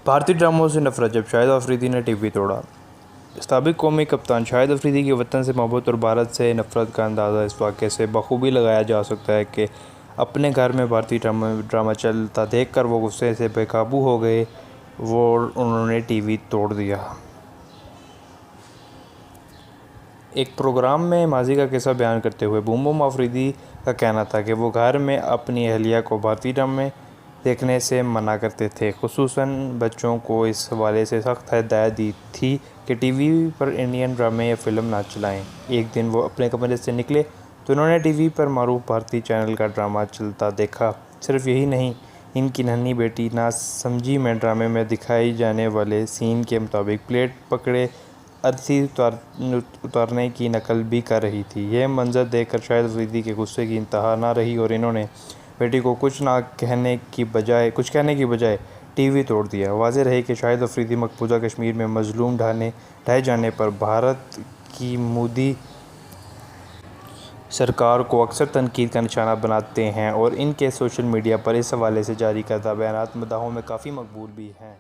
भारतीय ड्रामों से नफरत जब शाहिद अफरीदी ने टीवी तोड़ा। साबिक कौमी कप्तान शाहिद अफरीदी की वतन से मोहब्बत और भारत से नफरत का अंदाज़ा इस वाक़े से बखूबी लगाया जा सकता है कि अपने घर में भारतीय ड्रामा चलता देखकर वो गुस्से से बेकाबू हो गए उन्होंने टीवी तोड़ दिया। एक प्रोग्राम में माजी का किस्सा बयान करते हुए बूम बूम अफरीदी का कहना था कि वो घर में अपनी अहलिया को भारतीय ड्रामे देखने से मना करते थे, खुसूसन बच्चों को इस हवाले से सख्त हिदायत दी थी कि टीवी पर इंडियन ड्रामे या फिल्म ना चलाएं। एक दिन वो अपने कमरे से निकले तो उन्होंने टीवी पर मारूफ भारतीय चैनल का ड्रामा चलता देखा। सिर्फ यही नहीं, इनकी नन्ही बेटी ना समझी में ड्रामे में दिखाई जाने वाले सीन के मुताबिक प्लेट पकड़े अर्थी उतारने की नकल भी कर रही थी। यह मंजर देखकर शाहिद अफरीदी के गुस्से की इंतहा ना रही और इन्होंने बेटी को कुछ कहने की बजाय टीवी तोड़ दिया। वाज़ेह रहे कि शाहिद अफरीदी मकबूजा कश्मीर में मजलूम ढाए जाने पर भारत की मोदी सरकार को अक्सर तनकीद का निशाना बनाते हैं और इनके सोशल मीडिया पर इस हवाले से जारी करदा बयानात मदाहों में काफ़ी मकबूल भी हैं।